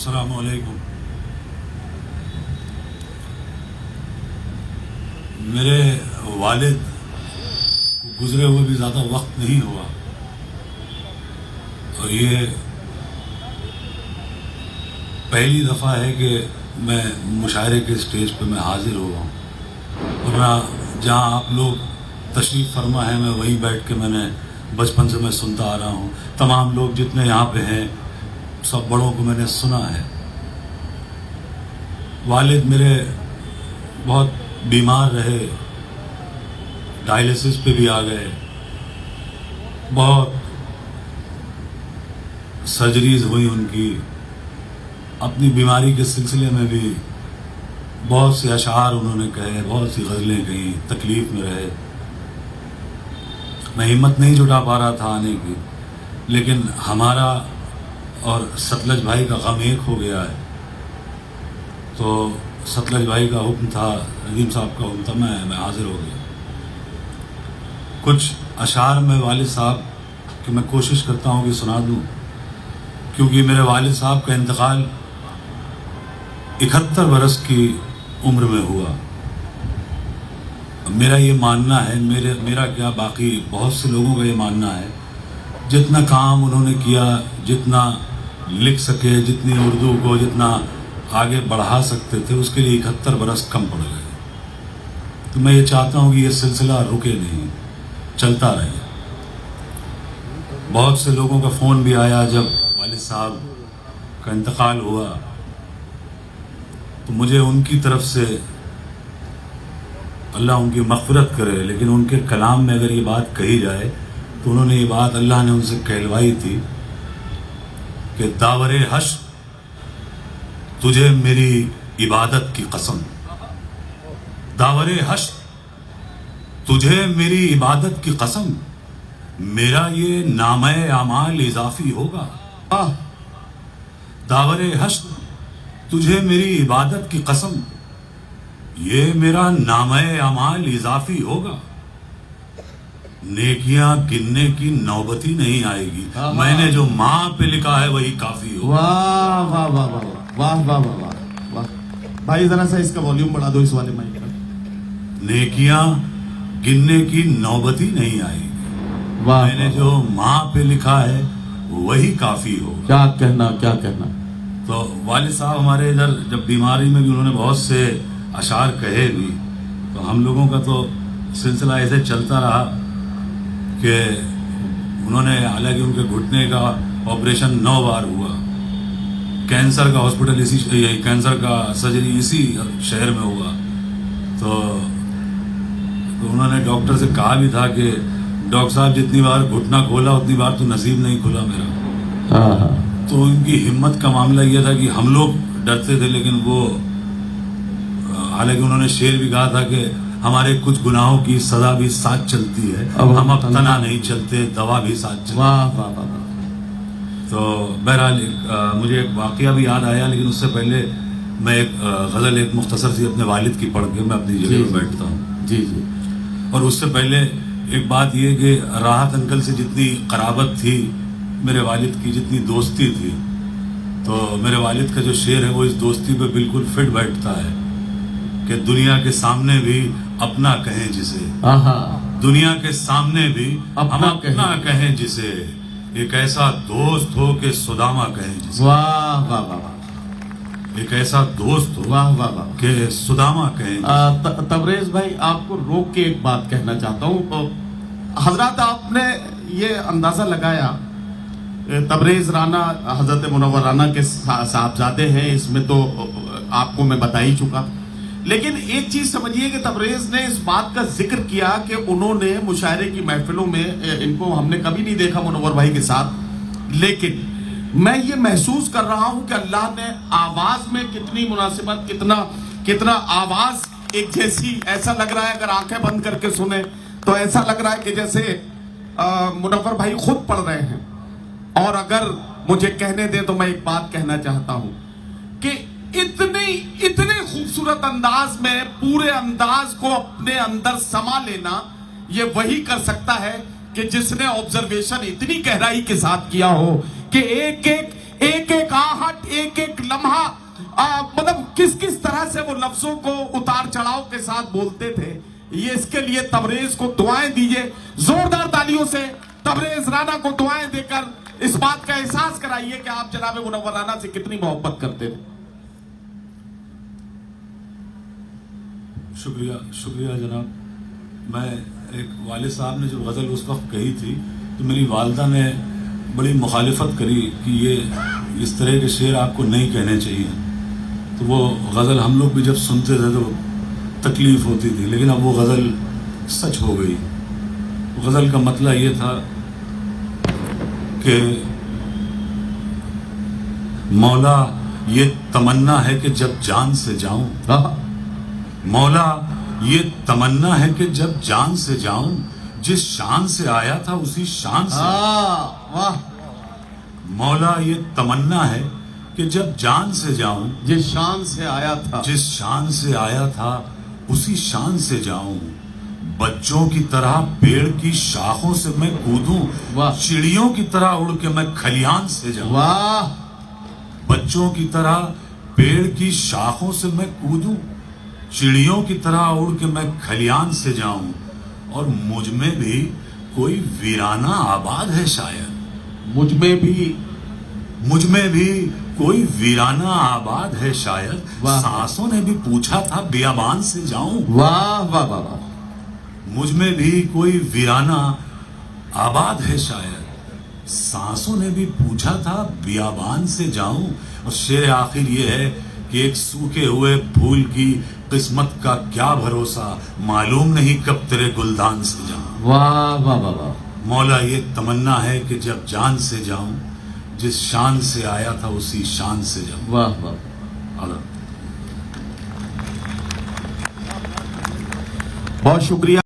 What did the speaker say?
अस्सलाम वालेकुम। मेरे वालिद को गुजरे हुए भी ज़्यादा वक्त नहीं हुआ और ये पहली दफ़ा है कि मैं मुशायरे के स्टेज पे मैं हाजिर हुआ हूँ। वरना जहाँ आप लोग तशरीफ़ फरमा है मैं वहीं बैठ के मैंने बचपन से मैं सुनता आ रहा हूँ। तमाम लोग जितने यहाँ पे हैं सब बड़ों को मैंने सुना है। वालिद मेरे बहुत बीमार रहे, डायलिसिस पे भी आ गए, बहुत सर्जरीज हुई उनकी। अपनी बीमारी के सिलसिले में भी बहुत से अशार उन्होंने कहे, बहुत सी गज़लें कहीं, तकलीफ़ में रहे। मैं हिम्मत नहीं जुटा पा रहा था आने की, लेकिन हमारा और सतलज भाई का गम एक हो गया है। तो सतलज भाई का हुक्म था, नदीम साहब का हुक्म था, मैं हाजिर हो गया। कुछ अशार में वालिद साहब कि मैं कोशिश करता हूँ कि सुना दूँ, क्योंकि मेरे वालिद साहब का इंतकाल 71 बरस की उम्र में हुआ। मेरा ये मानना है, मेरा क्या बाकी बहुत से लोगों का ये मानना है, जितना काम उन्होंने किया, जितना लिख सके, जितनी उर्दू को जितना आगे बढ़ा सकते थे, उसके लिए 71 बरस कम पड़ गए। तो मैं ये चाहता हूँ कि ये सिलसिला रुके नहीं, चलता रहे। बहुत से लोगों का फ़ोन भी आया जब वालिद साहब का इंतकाल हुआ, तो मुझे उनकी तरफ से अल्लाह उनकी मग़फ़िरत करे, लेकिन उनके कलाम में अगर ये बात कही जाए तो उन्होंने ये बात अल्लाह ने उनसे कहलवाई थी कि दावरे हश्र तुझे मेरी इबादत की कसम, दावरे हश्र तुझे मेरी इबादत की कसम, मेरा ये नामे आमाल इजाफी होगा। दावरे हश्र तुझे मेरी इबादत की कसम, ये मेरा नामे आमाल इजाफी होगा। नेकियां गिनने की नौबती नहीं आएगी, मैंने जो माँ पे लिखा है वही काफी होगा। वाह वाह वाह वाह वाह वाह वाह वाह। भाई जरा सा इसका वॉल्यूम बढ़ा दो, इस वाले माइक का। नेकियां गिनने की नौबती नहीं आएगी, मैंने जो माँ पे लिखा है वही काफी होगा। क्या कहना, क्या कहना। तो वालिद साहब हमारे इधर जब बीमारी में भी उन्होंने बहुत से अशार कहे भी, तो हम लोगों का तो सिलसिला ऐसे चलता रहा कि उन्होंने, हालांकि उनके घुटने का ऑपरेशन 9 बार हुआ, कैंसर का हॉस्पिटल कैंसर का सर्जरी इसी शहर में हुआ, तो उन्होंने डॉक्टर से कहा भी था कि डॉक्टर साहब जितनी बार घुटना खोला उतनी बार तो नसीब नहीं खुला मेरा। तो उनकी हिम्मत का मामला यह था कि हम लोग डरते थे, लेकिन वो, हालांकि उन्होंने शेर भी कहा था कि हमारे कुछ गुनाहों की सजा भी साथ चलती है, हम अब तना नहीं चलते, दवा भी साथ चलती है। वाह वाह वाह। तो बहरहाल मुझे एक वाकया भी याद आया, लेकिन उससे पहले मैं एक गज़ल एक मुख्तसर सी अपने वालिद की पढ़ के मैं अपनी जगह पर बैठता हूँ। जी जी। और उससे पहले एक बात ये कि राहत अंकल से जितनी क़राबत थी मेरे वालिद की, जितनी दोस्ती थी, तो मेरे वालिद का जो शेर है वो इस दोस्ती पे बिल्कुल फिट बैठता है कि दुनिया के सामने भी अपना कहें जिसे, दुनिया के सामने भी हम अपना कहें जिसे, एक ऐसा दोस्त हो कि सुदामा कहें जिसे। वाह वाह वाह। एक ऐसा दोस्त हो वाह वाह वाह कि सुदामा कहें। तबरेज भाई, आपको रोक के एक बात कहना चाहता हूँ। हजरत आपने ये अंदाजा लगाया, तबरेज राना हजरत मुनव्वर राना के साहबजादे हैं, इसमें तो आपको मैं बता ही चुका। लेकिन एक चीज समझिए कि तबरेज ने इस बात का जिक्र किया कि उन्होंने मुशायरे की महफिलों में, इनको हमने कभी नहीं देखा मुनव्वर भाई के साथ, लेकिन मैं ये महसूस कर रहा हूं कि अल्लाह ने आवाज में कितनी मुनासिबत, कितना आवाज एक जैसी, ऐसा लग रहा है अगर आंखें बंद करके सुने तो ऐसा लग रहा है कि जैसे मुनव्वर भाई खुद पढ़ रहे हैं। और अगर मुझे कहने दे तो मैं एक बात कहना चाहता हूं कि इतने खूबसूरत अंदाज में पूरे अंदाज को अपने अंदर समा लेना, ये वही कर सकता है कि जिसने ऑब्जर्वेशन इतनी गहराई के साथ किया हो कि एक ایک ایک آہٹ، ایک ایک لمحہ مطلب کس کس طرح سے وہ لفظوں کو اتار چڑھاؤ کے ساتھ بولتے تھے، یہ اس کے لیے تبریز کو دعائیں دیجئے زوردار تالیوں سے. تبریز رانا کو دعائیں دے کر اس بات کا احساس کرائیے کہ آپ جناب منور رانا سے کتنی محبت کرتے تھے. شکریہ جناب. میں ایک والد صاحب نے جو غزل اس وقت کہی تھی تو میری والدہ نے بڑی مخالفت کری کہ یہ اس طرح کے شعر آپ کو نہیں کہنے چاہیے. تو وہ غزل ہم لوگ بھی جب سنتے تھے تو تکلیف ہوتی تھی، لیکن اب وہ غزل سچ ہو گئی. غزل کا مطلب یہ تھا کہ مولا یہ تمنا ہے کہ جب جان سے جاؤں، مولا یہ تمنا ہے کہ جب جان سے جاؤں، جس شان سے آیا تھا اسی شان سے. مولا یہ تمنا ہے کہ جب جان سے جاؤں، جس شان سے آیا تھا، جس شان سے آیا تھا اسی شان سے جاؤں. بچوں کی طرح پیڑ کی شاخوں سے میں کودوں، چڑیوں کی طرح اڑ کے میں کھلیان سے جاؤں. واہ. بچوں کی طرح پیڑ کی شاخوں سے میں کودوں، چڑیوں کی طرح اڑ کے میں کھلیان سے جاؤں. اور مجھ میں بھی کوئی ویرانہ آباد ہے شاید، مجھ میں بھی کوئی ویرانہ آباد ہے شاید. سانسوں نے بھی پوچھا تھا بیابان سے جاؤں. واہ واہ واہ. مجھ میں بھی کوئی ویرانہ آباد ہے شاید، سانسوں نے بھی پوچھا تھا بیابان سے جاؤں. اور شعر آخر یہ ہے کہ ایک سوکھے ہوئے پھول کی قسمت کا کیا بھروسہ، معلوم نہیں کب تیرے گلدان سے جاؤں. واہ واہ واہ واہ. مولا یہ تمنا ہے کہ جب جان سے جاؤں، جس شان سے آیا تھا اسی شان سے جاؤں. واہ واہ. بہت شکریہ.